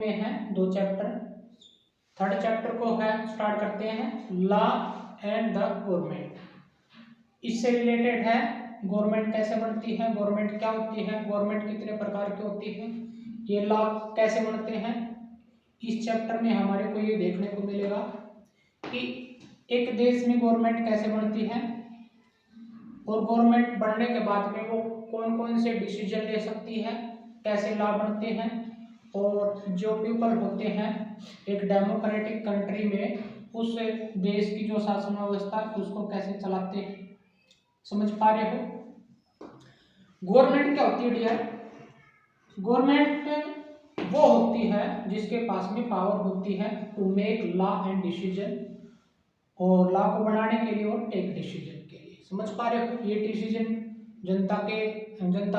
में है 2 chapter. Third chapter को है स्टार्ट करते हैं लॉ एंड द गवर्नमेंट। इससे रिलेटेड है गवर्नमेंट कैसे बनती है, गवर्नमेंट क्या होती है, गवर्नमेंट कितने प्रकार की होती है, ये लॉ कैसे बनते हैं। इस चैप्टर में हमारे को ये देखने को मिलेगा कि एक देश में गवर्नमेंट कैसे बनती है और गवर्नमेंट बनने के बाद में वो कौन कौन से डिसीजन ले सकती है, कैसे लॉ बनते हैं, और जो पीपल होते हैं एक डेमोक्रेटिक कंट्री में उस देश की जो शासन व्यवस्था उसको कैसे चलाते हैं। समझ पा रहे हो। गवर्नमेंट क्या होती है डियर? गवर्नमेंट वो होती है जिसके पास में पावर होती है to make law and decision, और लॉ को बनाने के लिए और टेक डिसीजन के लिए। समझ पा रहे हो। ये डिसीजन जनता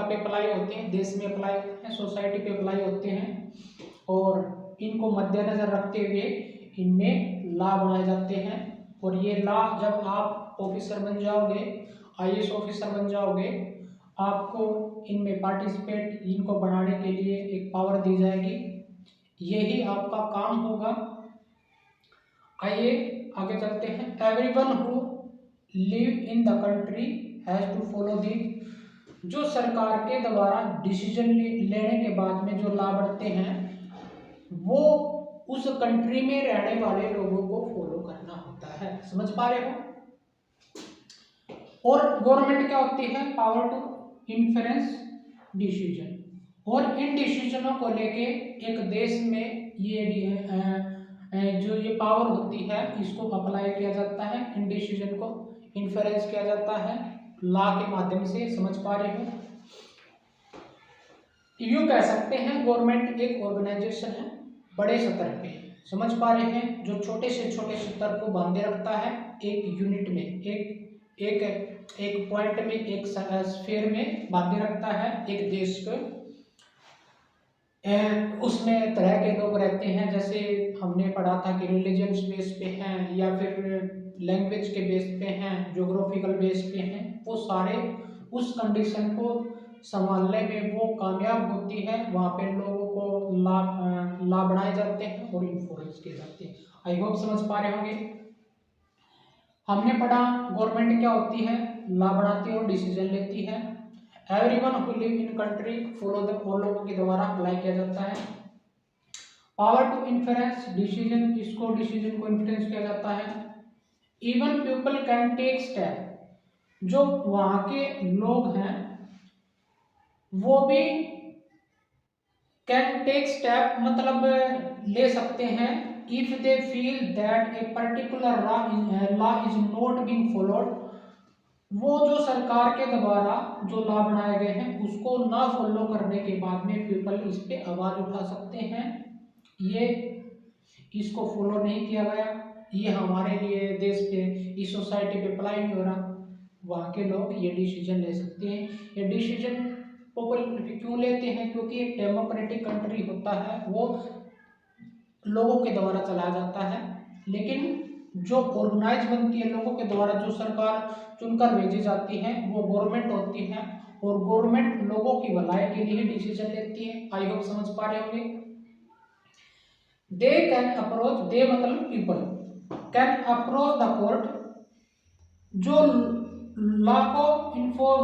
पे अप्लाई होते हैं, देश में अप्लाई होते हैं, सोसाइटी पे अप्लाई होते हैं, और इनको मद्देनजर रखते हुए इनमें लॉ बनाए जाते हैं। और ये लॉ जब आप ऑफिसर बन जाओगे, आईएएस ऑफिसर बन जाओगे, आपको इनमें पार्टिसिपेट, इनको बनाने के लिए एक पावर दी जाएगी। यही आपका काम होगा। आइए आगे चलते हैं। Everyone who live in the country has to follow the. जो सरकार के द्वारा डिसीजन लेने के बाद में जो लॉ बनते हैं वो उस कंट्री में रहने वाले लोगों को फॉलो करना होता है। समझ पा रहे हो। और गवर्नमेंट क्या होती है? पावर टू इन्फ्लुएंस डिसीजन, और इन डिसीजनों को लेके एक देश में जो ये पावर होती है इसको अप्लाई किया जाता है, इन डिसीजन को इन्फ्लुएंस किया जाता है लॉ के माध्यम से। समझ पा रहे हो। यूं कह सकते हैं गवर्नमेंट एक ऑर्गेनाइजेशन है बड़े स्तर पे। समझ पा रहे हैं। जो छोटे से छोटे स्तर को बांधे रखता है एक यूनिट में, एक पॉइंट में, एक स्फीयर में बांधे रखता है एक देश को। उसमें तरह के लोग रहते हैं, जैसे हमने पढ़ा था कि रिलीजियस बेस पे हैं या फिर लैंग्वेज के बेस पे हैं, ज्योग्राफिकल बेस पे हैं। वो सारे उस कंडीशन को संभालने में वो कामयाब होती है। वहाँ पे लोगों को लॉ बनाए जाते हैं और इन्फ्लुएंस किए जाते हैं। आई होप समझ पा रहे होंगे। हमने पढ़ा गवर्नमेंट क्या होती है, लॉ बनाती है और डिसीजन लेती है। Everyone who live in country follow the, और लोगों के द्वारा अप्लाई किया जाता है। पावर टू इन्फ्लुएंस डिसीजन, इसको डिसीजन को इन्फ्लुएंस किया जाता है। Even people can take step, जो वहां के लोग हैं वो भी कैन टेक स्टेप मतलब ले सकते हैं if they feel that a particular law is not being followed. वो जो सरकार के द्वारा जो लॉ बनाए गए हैं उसको ना फॉलो करने के बाद में पीपल इस पे आवाज उठा सकते हैं। ये इसको फॉलो नहीं किया गया, ये हमारे लिए देश पे, इस सोसाइटी पे अप्लाई नहीं हो रहा, वहाँ के लोग ये डिसीजन ले सकते हैं। ये डिसीजन पॉपुलर क्यों लेते हैं? क्योंकि एक डेमोक्रेटिक कंट्री होता है, वो लोगों के द्वारा चलाया जाता है। लेकिन जो ऑर्गेनाइज बनती है लोगों के द्वारा, जो सरकार चुनकर भेजी जाती है, वो गवर्नमेंट होती है, और गवर्नमेंट लोगों की भलाई के लिए डिसीजन लेती है। आई होप समझ पा रहे होंगे। दे कैन अप्रोच, दे मतलब people, can approach the court. जो लॉ को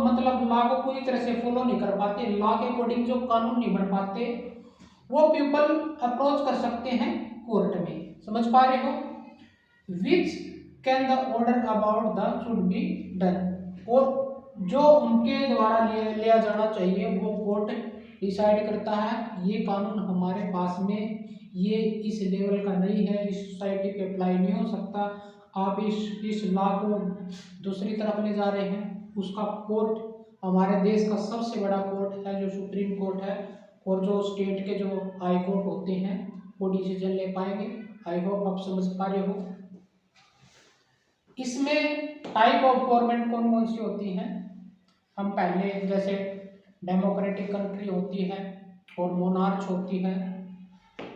मतलब लॉ को पूरी तरह से फॉलो नहीं कर पाते, लॉ के अकॉर्डिंग जो कानून नहीं बन पाते, वो पीपल अप्रोच कर सकते हैं कोर्ट में। समझ पा रहे हो। Which can the order about the should be done, और जो उनके द्वारा लिया जाना चाहिए वो कोर्ट डिसाइड करता है। ये कानून हमारे पास में ये इस लेवल का नहीं है, इस सोसाइटी पे अप्लाई नहीं हो सकता, आप इस लॉ को दूसरी तरफ ले जा रहे हैं। उसका कोर्ट हमारे देश का सबसे बड़ा कोर्ट है जो सुप्रीम कोर्ट है, और जो स्टेट के जो हाई कोर्ट होते हैं वो डिसीजन ले पाएंगे। आई होप आप समझ पा रहे हो। इसमें टाइप ऑफ गवर्नमेंट कौन कौन सी होती हैं? हम पहले जैसे डेमोक्रेटिक कंट्री होती है और मोनार्च होती है।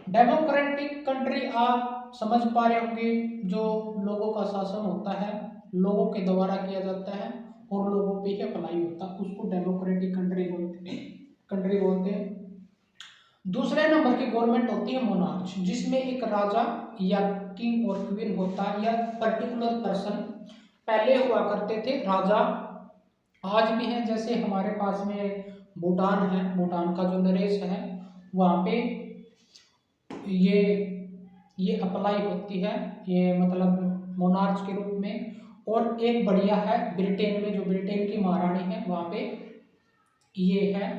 डेमोक्रेटिक कंट्री आप समझ पा रहे होंगे, जो लोगों का शासन होता है, लोगों के द्वारा किया जाता है और लोगों पे ही अप्लाई होता है, उसको डेमोक्रेटिक कंट्री बोलते हैं। दूसरे नंबर की गवर्नमेंट होती है मोनार्च, जिसमें एक राजा या किंग और क्वीन होता है या पर्टिकुलर पर्सन। पहले हुआ करते थे राजा, आज भी हैं। जैसे हमारे पास में भूटान है, भूटान का जो नरेश है वहाँ पे ये ये अप्लाई होती है, ये मतलब मोनार्च के रूप में। और एक बढ़िया है ब्रिटेन में, जो ब्रिटेन की महारानी है वहाँ पे ये है।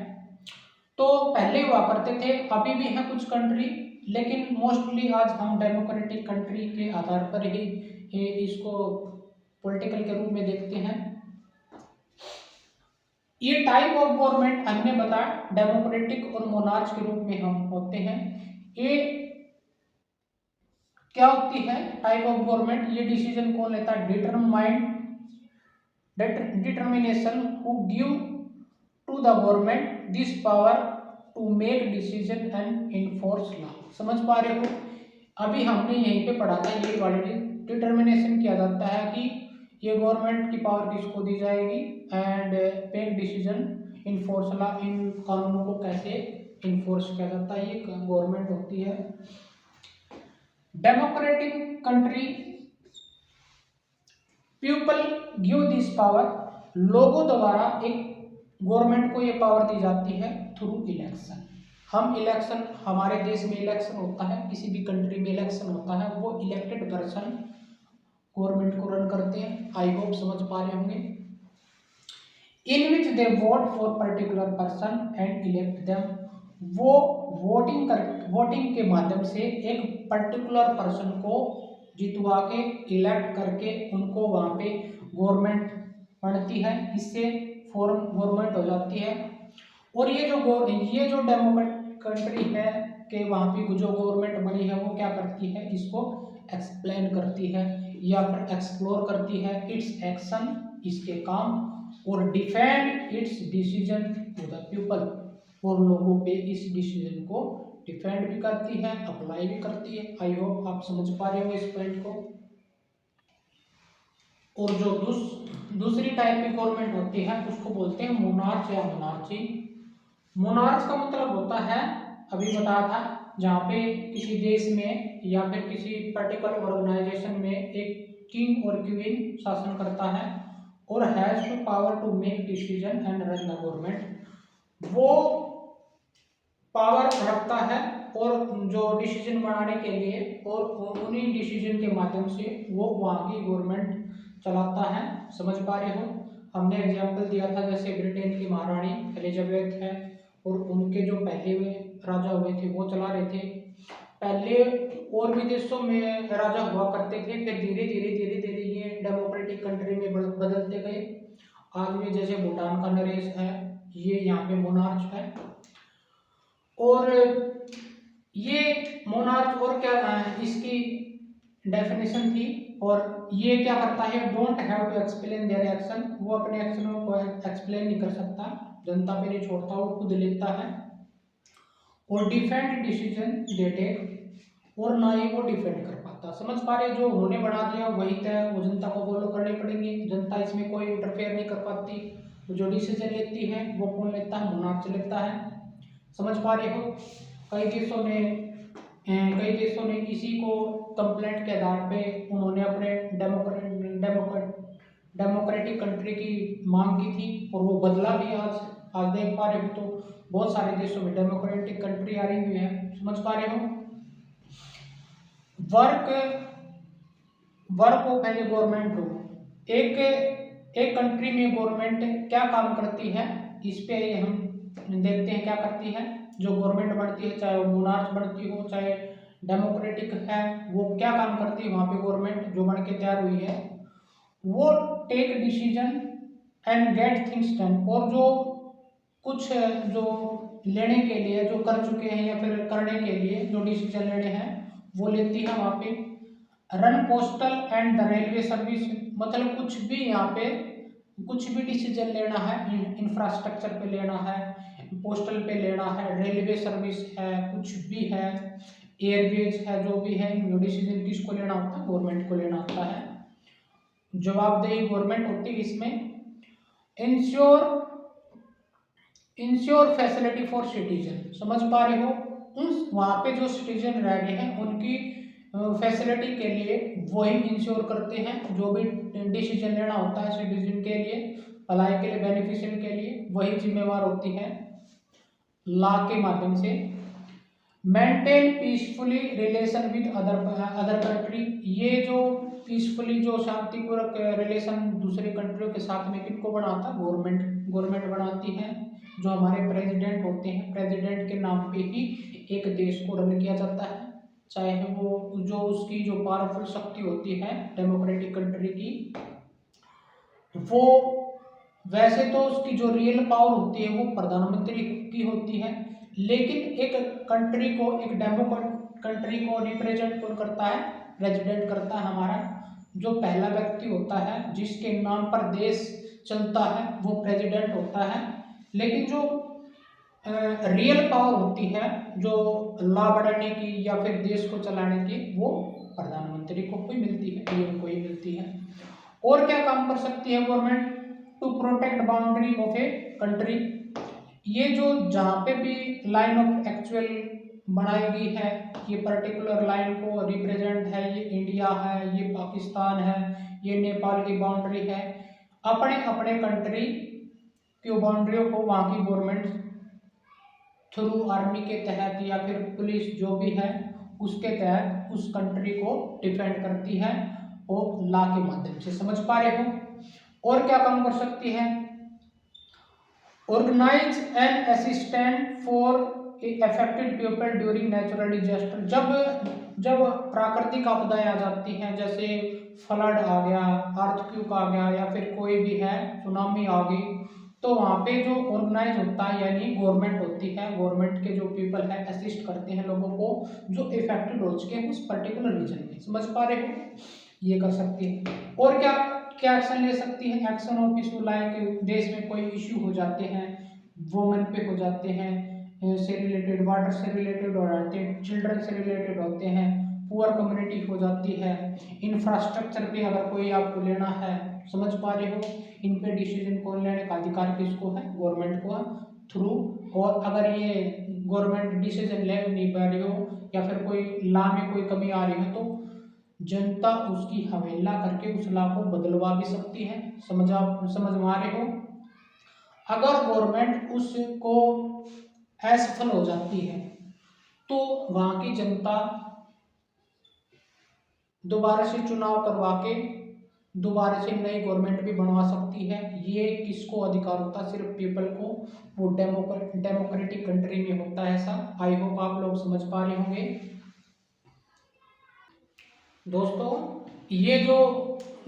तो पहले हुआ करते थे, अभी भी है कुछ कंट्री, लेकिन मोस्टली आज हम डेमोक्रेटिक कंट्री के आधार पर ही इसको पॉलिटिकल के रूप में देखते हैं। ये टाइप ऑफ गवर्नमेंट हमने बताया डेमोक्रेटिक और मोनार्च के रूप में हम होते हैं। ये क्या होती है टाइप ऑफ गवर्नमेंट, ये डिसीजन कौन लेता है, determination who give to the government this power to make decision and enforce law. समझ पा रहे हो, अभी हमने यहीं पे पढ़ा था, ये वाली डिटर्मिनेशन किया जाता है कि ये गवर्नमेंट की पावर किसको दी जाएगी and make decision enforce law, इन कानूनों को कैसे इन्फोर्स किया जाता है, ये गवर्नमेंट होती है। Democratic country people give this power, लोगों द्वारा एक गवर्नमेंट को ये पावर दी जाती है थ्रू इलेक्शन। हम इलेक्शन, हमारे देश में इलेक्शन होता है, किसी भी कंट्री में इलेक्शन होता है, वो इलेक्टेड पर्सन गवर्नमेंट को रन करते हैं। आई होप समझ पा रहे होंगे। In which they vote for particular person and elect them, वो वोटिंग के माध्यम से एक पर्टिकुलर पर्सन को जितवा के इलेक्ट करके उनको वहाँ पे गवर्नमेंट बनती है, इससे फॉर्म गवर्नमेंट हो जाती है। और ये जो डेमोक्रेटिक कंट्री है कि वहाँ पे जो गवर्नमेंट बनी है वो क्या करती है, इसको एक्सप्लेन करती है या फिर एक्सप्लोर करती है इट्स एक्शन, इसके काम, और defend its decision to the people, और लोगों पे इस डिसीजन को डिफेंड भी करती है, अप्लाई भी करती है। आई होप आप समझ पा रहे हो इस पॉइंट को। और जो दूसरी टाइप की गवर्नमेंट होती है उसको बोलते हैं मोनार्च या मोनार्ची। मोनार्च का मतलब होता है, अभी बताया था, जहाँ पे किसी देश में या फिर किसी पर्टिकुलर ऑर्गेनाइजेशन में एक किंग और क्वीन शासन करता है और has to power to make decision and run the government. वो पावर रखता है और जो डिसीजन बनाने के लिए, और उन्हीं डिसीजन के माध्यम से वो वहाँ की गवर्नमेंट चलाता है। समझ पा रहे हो, हमने एग्जाम्पल दिया था जैसे ब्रिटेन की महारानी एलिजाबेथ है, और उनके जो पहले हुए राजा हुए थे वो चला रहे थे। पहले और भी देशों में राजा हुआ करते थे, फिर धीरे धीरे ये डेमोक्रेटिक कंट्री में बदलते गए। आज भी जैसे भूटान का नरेश है, ये यहाँ पे मोनार्च है। और ये मोनार्च और क्या इसकी डेफिनेशन थी, और ये क्या करता है, don't have to explain their action, वो अपने एक्शनों को एक्सप्लेन नहीं कर सकता, जनता पे नहीं छोड़ता, वो खुद लेता है। और डिफेंड डिसीजन दे टेक, और ना ही वो डिफेंड कर पाता। समझ पा रहे, जो उन्होंने बना दिया वही तय, वो जनता को फॉलो करने पड़ेंगे, जनता इसमें कोई इंटरफेयर नहीं कर पाती। जो डिसीजन लेती है वो कौन लेता है, मोनार्च लेता है। समझ पा रहे हो, कई देशों ने इसी को कंप्लेंट के आधार पे उन्होंने अपने डेमोक्रेटिक कंट्री की मांग की थी, और वो बदला भी। आज देख पा रहे हो तो बहुत सारे देशों में डेमोक्रेटिक कंट्री आ रही हुई है। समझ पा रहे हो, वर्क ऑफ एनी गवर्नमेंट हो, एक कंट्री में गवर्नमेंट क्या काम करती है, इस पे हम देखते हैं क्या करती है। जो गवर्नमेंट बनती है, चाहे वो मोनार्च बनती हो चाहे डेमोक्रेटिक है, वो क्या काम करती है वहाँ पे गवर्नमेंट जो बन के तैयार हुई है, वो take decision and get things done, और जो कुछ जो लेने के लिए, जो कर चुके हैं या फिर करने के लिए जो डिसीजन लेने हैं वो लेती है वहाँ पे। Run postal and the railway service, मतलब कुछ भी यहाँ पे कुछ भी डिसीजन लेना है, इंफ्रास्ट्रक्चर पे लेना है, पोस्टल पे लेना है, रेलवे सर्विस है, कुछ भी है, एयरवेज है, जो भी है, जो डिसीजन किसको लेना होता है, गवर्नमेंट को लेना होता है। जवाबदेही गवर्नमेंट होती है इसमें। इंश्योर फैसिलिटी फॉर सिटीजन, समझ पा रहे हो, उन वहाँ पे जो सिटीजन रह गए हैं उनकी फैसिलिटी के लिए वही इंश्योर करते हैं। जो भी डिसीजन लेना होता है सिटीजन के लिए, भलाई के लिए, बेनिफिशियल के लिए, वही जिम्मेवार होती है लॉ के माध्यम से। Maintain peacefully relation with other country, ये जो पीसफुली जो शांतिपूर्वक रिलेशन दूसरे कंट्रियों के साथ में किनको बनाता है, गवर्नमेंट बनाती है। जो हमारे प्रेसिडेंट होते हैं, प्रेसिडेंट के नाम पे ही एक देश को रन किया जाता है, चाहे वो जो उसकी जो पावरफुल शक्ति होती है डेमोक्रेटिक कंट्री की, वो वैसे तो उसकी जो रियल पावर होती है वो प्रधानमंत्री की होती है, लेकिन एक कंट्री को, एक कंट्री को रिप्रेजेंट कौन करता है, प्रेसिडेंट करता है हमारा। जो पहला व्यक्ति होता है जिसके नाम पर देश चलता है वो प्रेसिडेंट होता है, लेकिन जो रियल पावर होती है जो लॉ बनाने की या फिर देश को चलाने की, वो प्रधानमंत्री को ही मिलती है, पीएम को ही मिलती है। और क्या काम कर सकती है government, to protect boundary of a country, ये जो जहाँ पे भी लाइन ऑफ एक्चुअल बनाई गई है, ये पर्टिकुलर लाइन को रिप्रेजेंट है, ये इंडिया है, ये पाकिस्तान है, ये नेपाल की बाउंड्री है, अपने अपने कंट्री की बाउंड्रियों को वहाँ की गवर्नमेंट थ्रू आर्मी के तहत या फिर पुलिस जो भी है उसके तहत उस कंट्री को डिफेंड करती है और लॉ के माध्यम से। समझ पा रहे हो। और क्या काम कर सकती है, organize and assistant for affected people during natural disaster, जब प्राकृतिक आपदाएं आ जाती हैं, जैसे फ्लड आ गया, अर्थक्वेक आ गया, या फिर कोई भी है सुनामी आ गई, तो वहाँ पे जो ऑर्गेनाइज होता है यानी गवर्नमेंट होती है, गवर्नमेंट के जो पीपल है असिस्ट करते हैं लोगों को जो इफेक्टेड हो चुके हैं उस पर्टिकुलर रीजन में। समझ पा रहे हो, ये कर सकती है। और क्या क्या एक्शन ले सकती है, एक्शन ऑफ इशू, लाइक देश में कोई इश्यू हो जाते हैं, वुमेन पे हो जाते हैं से रिलेटेड, वाटर से रिलेटेड हो जाते हैं, चिल्ड्रन से रिलेटेड होते हैं, पुअर कम्युनिटी हो जाती है, इंफ्रास्ट्रक्चर पे अगर कोई आपको लेना है। समझ पा रहे हो, इन पे डिसीजन कौन लेने का अधिकार किसको है, गवर्नमेंट को थ्रू। और अगर ये गवर्नमेंट डिसीजन ले नहीं पा रही हो या फिर कोई लॉ में कोई कमी आ रही है तो जनता उसकी अवहेलना करके उस लॉ को बदलवा भी सकती है। समझ में आ रहे हो। अगर गवर्नमेंट उसको असफल हो जाती है तो वहां की जनता दोबारा से चुनाव करवा के दोबारा से नई गवर्नमेंट भी बनवा सकती है। ये किसको अधिकार होता है, सिर्फ पीपल को, वो डेमोक्रेटिक कंट्री में होता है ऐसा। आई होप आप लोग समझ पा रहे होंगे। दोस्तों ये जो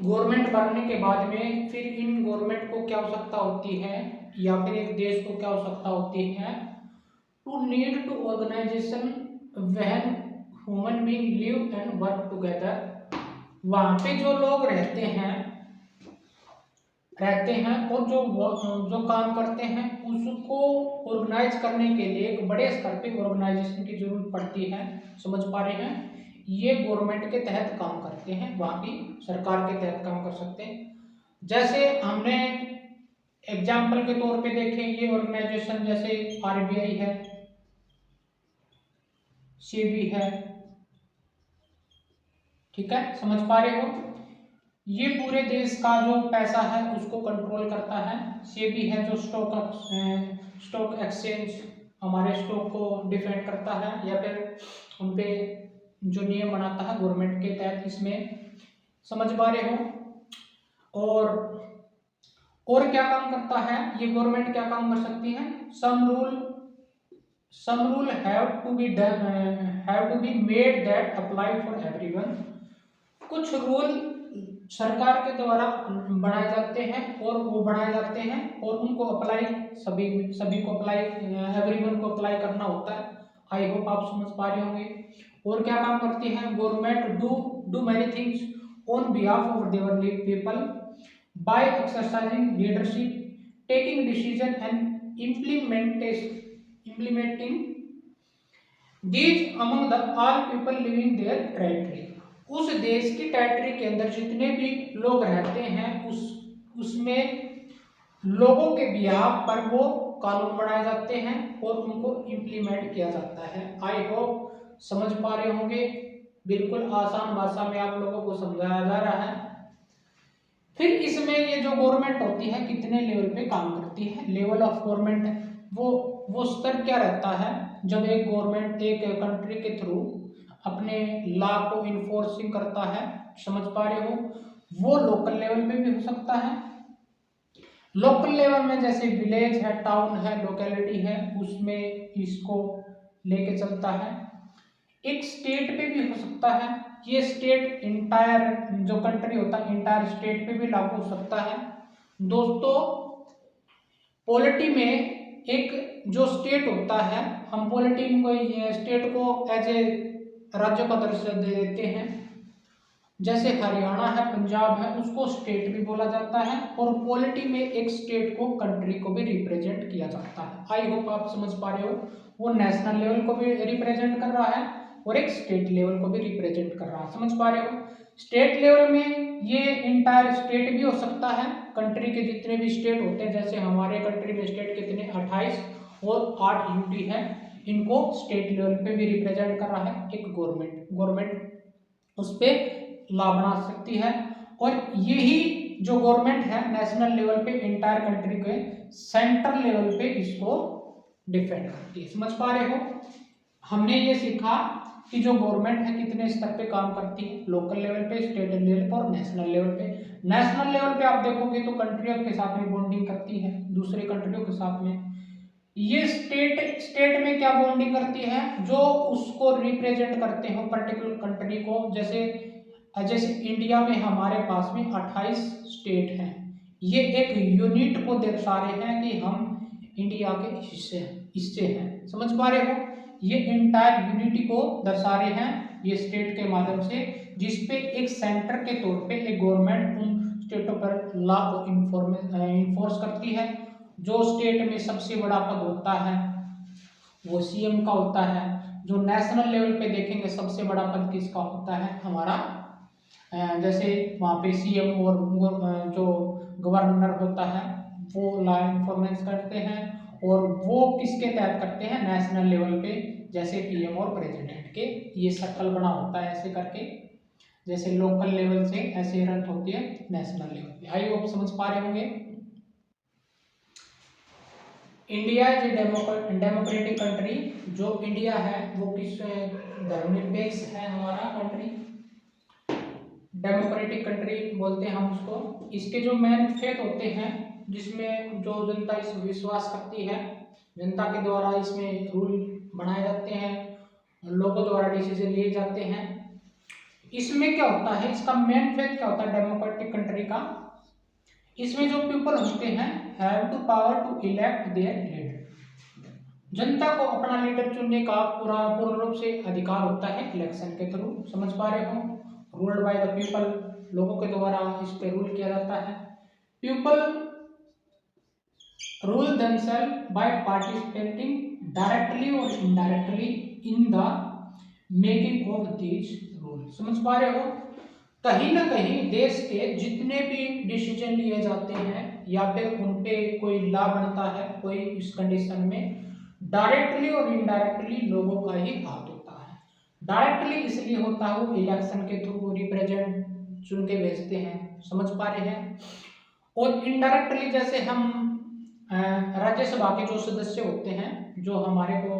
गवर्नमेंट बनने के बाद में फिर इन गवर्नमेंट को क्या आवश्यकता होती है या फिर एक देश को क्या आवश्यकता होती है, to need to organization when human being live and work together. वहाँ पे जो लोग रहते हैं और जो काम करते हैं उसको ऑर्गेनाइज करने के लिए एक बड़े स्तर पे ऑर्गेनाइजेशन की जरूरत पड़ती है। समझ पा रहे हैं, ये गवर्नमेंट के तहत काम करते हैं, वहाँ की सरकार के तहत काम कर सकते हैं। जैसे हमने एग्जाम्पल के तौर पे देखें, ये ऑर्गेनाइजेशन जैसे आरबीआई है, सेबी है, ठीक है, समझ पा रहे हो। ये पूरे देश का जो पैसा है उसको कंट्रोल करता है। सेबी है जो स्टॉक एक्सचेंज हमारे स्टॉक को डिफेंड करता है या फिर उन पे जो नियम बनाता है गवर्नमेंट के तहत इसमें। समझ पा रहे हो। और क्या काम करता है ये गवर्नमेंट, क्या काम कर सकती है, some rule have to be made that apply for everyone। कुछ रूल सरकार के द्वारा बनाए जाते हैं और उनको अप्लाई सभी को अप्लाई, एवरीवन को अप्लाई करना होता है। आई होप आप समझ पा रहे होंगे। और क्या काम करती है government, do many things on behalf of their people by exercising leadership, taking decision and implementing these among the all people living their territory। उस देश की टेरिटरी के अंदर जितने भी लोग रहते हैं उसमें लोगों के बिहाफ पर वो कानून बनाए जाते हैं और उनको इम्प्लीमेंट किया जाता है। आई होप समझ पा रहे होंगे, बिल्कुल आसान भाषा में आप लोगों को समझाया जा रहा है। फिर इसमें ये जो गवर्नमेंट होती है कितने लेवल पे काम करती है, लेवल ऑफ गवर्नमेंट वो स्तर क्या रहता है जब एक गवर्नमेंट एक कंट्री के थ्रू अपने लॉ को इन्फोर्सिंग करता है, समझ पा रहे हो। वो लोकल लेवल पे भी हो सकता है। लोकल लेवल में जैसे विलेज है, टाउन है, लोकेलिटी है, उसमें इसको लेके चलता है। एक स्टेट पे भी हो सकता है, ये स्टेट इंटायर जो कंट्री होता है इंटायर स्टेट पे भी लागू हो सकता है। दोस्तों पॉलिटी में एक जो स्टेट होता है, हम पॉलिटी को स्टेट को एज ए राज्य का दर्जा दे देते हैं। जैसे हरियाणा है, पंजाब है, उसको स्टेट भी बोला जाता है और पॉलिटी में एक स्टेट को कंट्री को भी रिप्रेजेंट किया जाता है। आई होप आप समझ पा रहे हो, वो नेशनल लेवल को भी रिप्रेजेंट कर रहा है और एक स्टेट लेवल को भी रिप्रेजेंट कर रहा है, समझ पा रहे हो। स्टेट लेवल में ये इंटायर स्टेट भी हो सकता है, कंट्री के जितने भी स्टेट होते हैं, जैसे हमारे कंट्री में स्टेट कितने 28 और 8 यूटी है, इनको स्टेट लेवल पे भी रिप्रेजेंट कर रहा है एक गवर्नमेंट उस पर लॉ बना सकती है। और यही जो गवर्नमेंट है नेशनल लेवल पे इंटायर कंट्री के सेंट्रल लेवल पे इसको डिफेंड करती है, समझ पा रहे हो। हमने ये सीखा कि जो गवर्नमेंट है कितने स्तर पे काम करती है, लोकल लेवल पे, स्टेट लेवल पर और नेशनल लेवल पे। नेशनल लेवल पे आप देखोगे तो कंट्रियों के साथ में बॉन्डिंग करती है, दूसरे कंट्रियों के साथ में। ये स्टेट में क्या बॉन्डिंग करती है, जो उसको रिप्रेजेंट करते हो पर्टिकुलर कंट्री को। जैसे इंडिया में हमारे पास में 28 स्टेट हैं, ये एक यूनिट को दर्शा रहे हैं कि हम इंडिया के हिस्से हैं, समझ पा रहे हो। ये इंटायर यूनिटी को दर्शा रहे हैं ये स्टेट के माध्यम से, जिसपे एक सेंटर के तौर पे एक गवर्नमेंट उन स्टेटों पर लॉ को इन्फोर्स करती है। जो स्टेट में सबसे बड़ा पद होता है वो सीएम का होता है। जो नेशनल लेवल पे देखेंगे सबसे बड़ा पद किसका होता है, हमारा जैसे वहाँ पे सीएम और जो गवर्नर होता है वो लॉ इन्फोर्स करते हैं, और वो किसके तहत करते हैं, नेशनल लेवल पे, जैसे पीएम और प्रेसिडेंट के ये सर्कल बना होता है ऐसे करके। जैसे लोकल लेवल से ऐसे रन होती है नेशनल लेवल पे। आई होप समझ पा रहे होंगे। India is a democratic country. जो इंडिया है वो किस धर्मनिरपेक्ष है हमारा कंट्री, डेमोक्रेटिक कंट्री बोलते हैं हम उसको। इसके जो मेन फेथ होते हैं जिसमें जो जनता इस विश्वास करती है, जनता के द्वारा इसमें रूल बनाए जाते हैं, लोगों द्वारा डिसीजन लिए जाते हैं। इसमें क्या होता है, इसका मेन फेथ क्या होता है डेमोक्रेटिक कंट्री का, इसमें जो पीपल होते हैं have to power to elect their leader. जनता को अपना लीडर चुनने का पूर्ण रूप से अधिकार होता है इलेक्शन के थ्रू, समझ पा रहे हो। रूल्ड बाय द पीपल, लोगों के द्वारा इस पे रूल किया जाता है। People rule themselves by participating directly or indirectly in the making of these rules, समझ पा रहे हो। कहीं ना कहीं देश के जितने भी डिसीजन लिए जाते हैं या फिर उन पे कोई लॉ बनता है कोई इस कंडीशन में, डायरेक्टली और इनडायरेक्टली लोगों का ही हाथ होता है। डायरेक्टली इसलिए होता है वो इलेक्शन के थ्रू रिप्रेजेंट चुन के भेजते हैं, समझ पा रहे हैं। और इनडायरेक्टली जैसे हम राज्यसभा के जो सदस्य होते हैं, जो हमारे को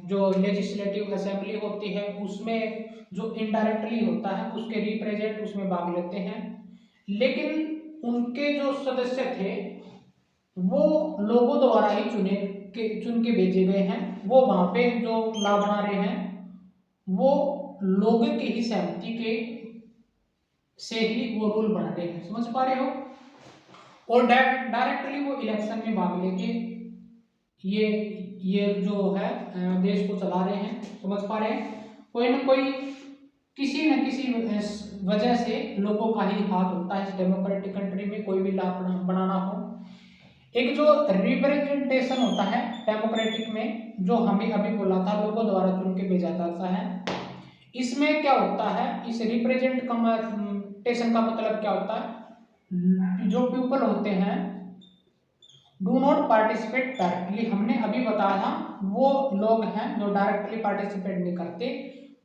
जो लेजिस्लेटिव असेंबली होती है उसमें जो इनडायरेक्टली होता है उसके रिप्रेजेंट उसमें भाग लेते हैं, लेकिन उनके जो सदस्य थे वो लोगों द्वारा ही चुन के भेजे गए हैं। वो वहां पे जो लॉ बना रहे हैं वो लोगों की ही सहमति के से ही वो रूल बना रहे हैं, समझ पा रहे हो। और डायरेक्टली वो इलेक्शन में भाग लेके ये जो है देश को चला रहे हैं, समझ पा रहे हैं। कोई ना कोई किसी न किसी वजह से लोगों का ही हाथ होता है इस डेमोक्रेटिक कंट्री में, कोई भी लॉ बनाना हो। एक जो रिप्रेजेंटेशन होता है डेमोक्रेटिक में, जो हमें अभी बोला था लोगों द्वारा चुन के भेजा जाता है, इसमें क्या होता है, इस रिप्रेजेंटेशन का मतलब क्या होता है, जो पीपल होते हैं डू नॉट पार्टिसिपेट डायरेक्टली, हमने अभी बताया वो लोग हैं जो डायरेक्टली पार्टिसिपेट नहीं करते,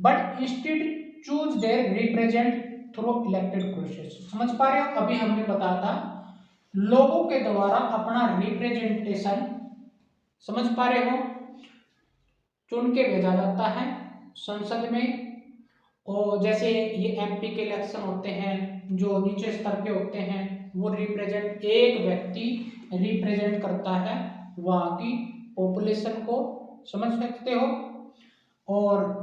but instead choose there represent through elected process. समझ पा रहे हो, अभी हमने बताया था लोगों के द्वारा अपना रिप्रेजेंटेशन, समझ पा रहे हो, चुन के भेजा जाता है संसद में। और जैसे ये एमपी के इलेक्शन होते हैं जो नीचे स्तर पे होते हैं, वो रिप्रेजेंट, एक व्यक्ति रिप्रेजेंट करता है वहां की पॉपुलेशन को, समझ सकते हो। और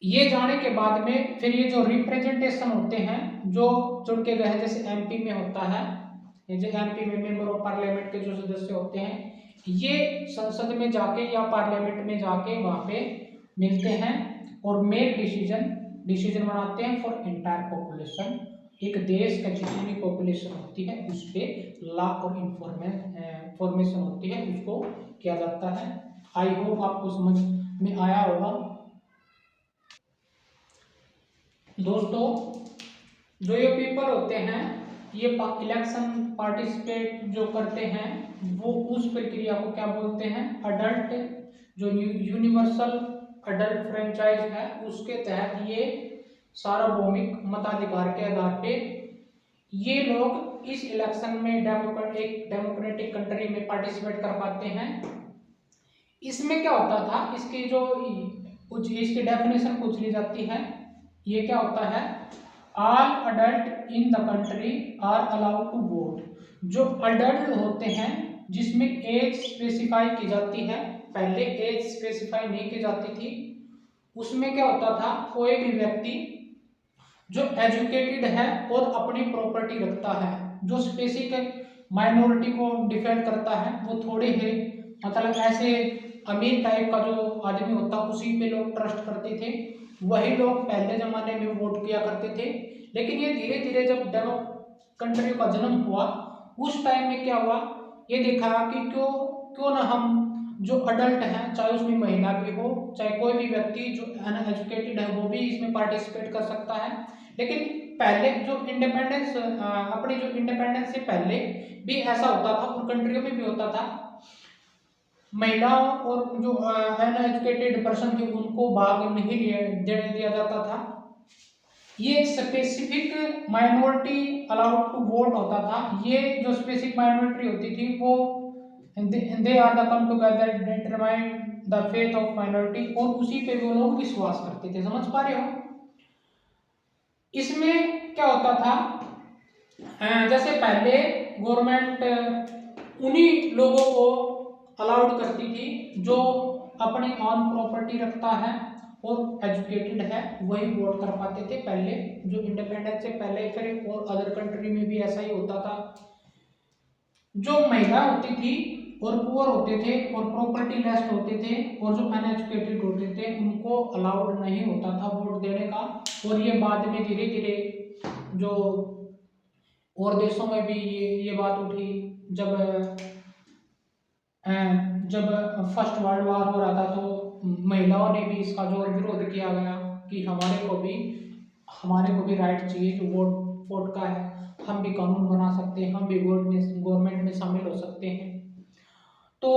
ये जाने के बाद में फिर ये जो रिप्रेजेंटेशन होते हैं जो चुन के गए हैं, जैसे एमपी में होता है, ये जो एमपी में मेंबर ऑफ पार्लियामेंट के जो सदस्य होते हैं, ये संसद में जाके या पार्लियामेंट में जाके वहां पे मिलते हैं और मेक डिसीजन बनाते हैं फॉर एंटायर पॉपुलेशन। एक देश का जितनी भी पॉपुलेशन होती है उस पर लॉ और इंफॉर्मेशन होती है, उसको किया जाता है। आई होप आपको समझ में आया होगा। दोस्तों, जो ये पीपल होते हैं, ये इलेक्शन पार्टिसिपेट जो करते हैं, वो उस प्रक्रिया को क्या बोलते हैं, अडल्ट, जो यूनिवर्सल अडल्ट फ्रेंचाइज है, उसके तहत ये सार्वभौमिक मताधिकार के आधार पे ये लोग इस इलेक्शन में एक डेमोक्रेटिक कंट्री में पार्टिसिपेट कर पाते हैं। इसमें क्या होता था, इसकी जो कुछ इसकी डेफिनेशन पूछ ली जाती है। ये क्या होता है, all adult in the country are allowed to vote. जो अडल्ट होते हैं जिसमें एज स्पेसिफाई की जाती है, पहले एज स्पेसिफाई नहीं की जाती थी, उसमें क्या होता था, कोई भी व्यक्ति जो एजुकेटेड है और अपनी प्रॉपर्टी रखता है, जो स्पेसिफिक माइनॉरिटी को डिफेंड करता है, वो थोड़े है, मतलब ऐसे अमीर टाइप का जो आदमी होता उसी पे लोग ट्रस्ट करते थे, वही लोग पहले जमाने में वोट किया करते थे। लेकिन ये धीरे धीरे जब कंट्री का जन्म हुआ, उस टाइम में क्या हुआ, ये देखा कि क्यों क्यों ना हम जो अडल्ट हैं, चाहे उसमें महिला भी हो, चाहे कोई भी व्यक्ति जो अनएजुकेटेड है, वो भी इसमें पार्टिसिपेट कर सकता है। लेकिन पहले जो इंडिपेंडेंस, अपनी जो इंडिपेंडेंस से पहले भी ऐसा होता था और कंट्रियों में भी होता था, महिलाओं और जो अनएजुकेटेड पर्सन थे उनको भाग नहीं देने दिया जाता था। ये specific minority allowed to vote होता था। ये जो स्पेसिफिक माइनॉरिटी होती थी वो they are the come together determine the faith of minority, और उसी पे वो लोग विश्वास करते थे। समझ पा रहे हो, इसमें क्या होता था, जैसे पहले गवर्नमेंट उन्हीं लोगों को अलाउड करती थी जो अपनी ऑन प्रॉपर्टी रखता है और एजुकेटेड है, वही वोट कर पाते थे पहले, जो इंडिपेंडेंस से पहले। फिर और अदर कंट्री में भी ऐसा ही होता था। जो महिला होती थी और पुअर होते थे और प्रॉपर्टी लेस होते थे और जो अनएजुकेटेड होते थे, उनको अलाउड नहीं होता था वोट देने का। और ये बाद में धीरे धीरे जो और देशों में भी ये बात उठी, जब फर्स्ट वर्ल्ड वॉर हो रहा था, तो महिलाओं ने भी इसका जो विरोध किया गया कि हमारे को भी राइट चाहिए जो वोट वोट का है, हम भी कानून बना सकते हैं, हम भी गवर्नमेंट में शामिल हो सकते हैं। तो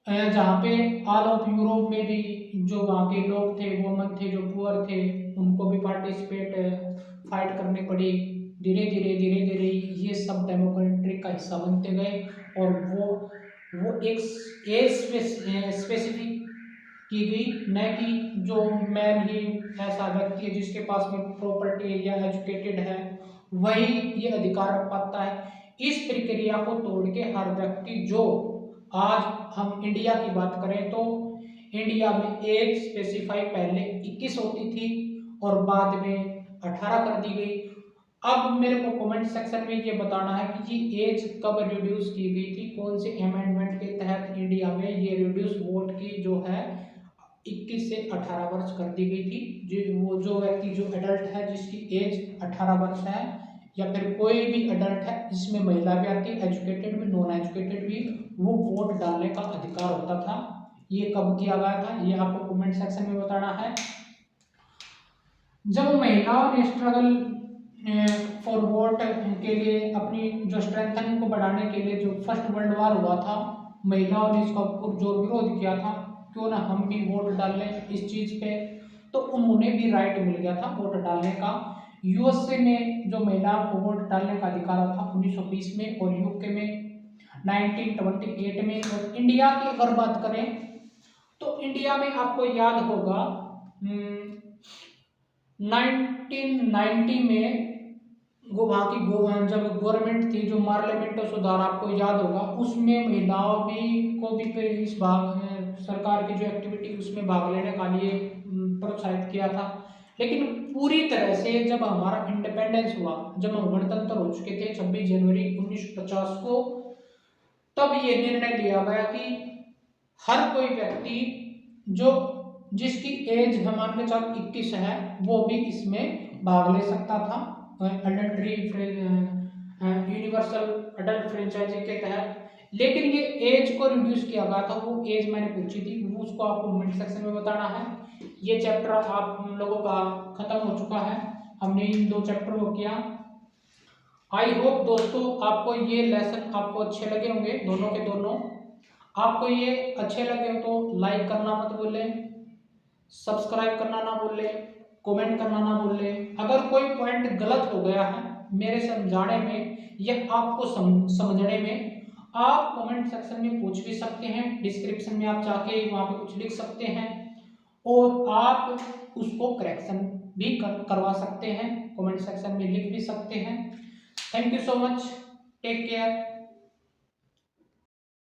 जहाँ पे ऑल ऑफ यूरोप में भी जो वहाँ के लोग थे, वुमन थे, जो पुअर थे, उनको भी पार्टिसिपेट फाइट करनी पड़ी। धीरे धीरे ये सब डेमोक्रेटिक का हिस्सा बनते गए और वो एक एज स्पेसिफिक की गई, न कि जो मैन ही ऐसा व्यक्ति है जिसके पास में प्रॉपर्टी है या एजुकेटेड है वही ये अधिकार रख पाता है। इस प्रक्रिया को तोड़ के हर व्यक्ति, जो आज हम इंडिया की बात करें तो इंडिया में एज स्पेसिफाई पहले 21 होती थी और बाद में 18 कर दी गई। अब मेरे को कमेंट सेक्शन में ये बताना है कि ये एज कब रिड्यूस की गई थी, कौन से अमेंडमेंट के तहत इंडिया में ये रिड्यूस वोट की जो है 21 से 18 वर्ष कर दी गई थी। वो जो व्यक्ति जो एडल्ट है जिसकी एज 18 वर्ष है, या फिर कोई भी एडल्ट है जिसमें महिला भी आती है, एजुकेटेड में नॉन एजुकेटेड भी, वो वोट डालने का अधिकार होता था। ये कब किया गया था ये आपको कमेंट सेक्शन में बताना है। जब महिलाओं ने स्ट्रगल फॉर वोट के लिए, अपनी जो स्ट्रेंथनिंग को बढ़ाने के लिए, जो फर्स्ट वर्ल्ड वार हुआ था, महिलाओं ने इसका जो विरोध किया था, क्यों ना हम भी वोट डाल लें इस चीज़ पे, तो उन्होंने भी राइट मिल गया था वोट डालने का। यूएसए में जो महिलाओं को वोट डालने का अधिकार था 1920 में, और यूके में 1928 में। और इंडिया की अगर बात करें तो इंडिया में आपको याद होगा 1990 में वहाँ की जब गवर्नमेंट थी, जो पार्लियामेंट सुधार आपको याद होगा, उसमें महिलाओं को भी इस सरकार की जो एक्टिविटी उसमें भाग लेने का लिए प्रोत्साहित किया था। लेकिन पूरी तरह से जब हमारा इंडिपेंडेंस हुआ, जब हम गणतंत्र हो चुके थे 26 जनवरी 1950 को, तब ये निर्णय लिया गया कि हर कोई व्यक्ति जो जिसकी एज मान के चल 21 है वो भी इसमें भाग ले सकता था, यूनिवर्सल अडल्ट फ्रेंचाइजी के तहत। लेकिन ये एज को रिड्यूस किया गया था, वो एज मैंने पूछी थी, वो उसको आपको कमेंट सेक्शन में बताना है। ये चैप्टर आप हम लोगों का खत्म हो चुका है, हमने इन 2 चैप्टर को किया। आई होप दोस्तों आपको ये लेसन आपको अच्छे लगे होंगे, दोनों के दोनों। आपको ये अच्छे लगे हो तो लाइक करना मत भूलें, सब्सक्राइब करना ना भूलें, कमेंट करना ना भूलें। अगर कोई पॉइंट गलत हो गया है मेरे समझाने में या आपको समझने में, आप कमेंट सेक्शन में पूछ भी सकते हैं, डिस्क्रिप्शन में आप जाके वहाँ पे कुछ लिख सकते हैं, और आप उसको करेक्शन भी करवा सकते हैं, कमेंट सेक्शन में लिख भी सकते हैं। Thank you so much, take care.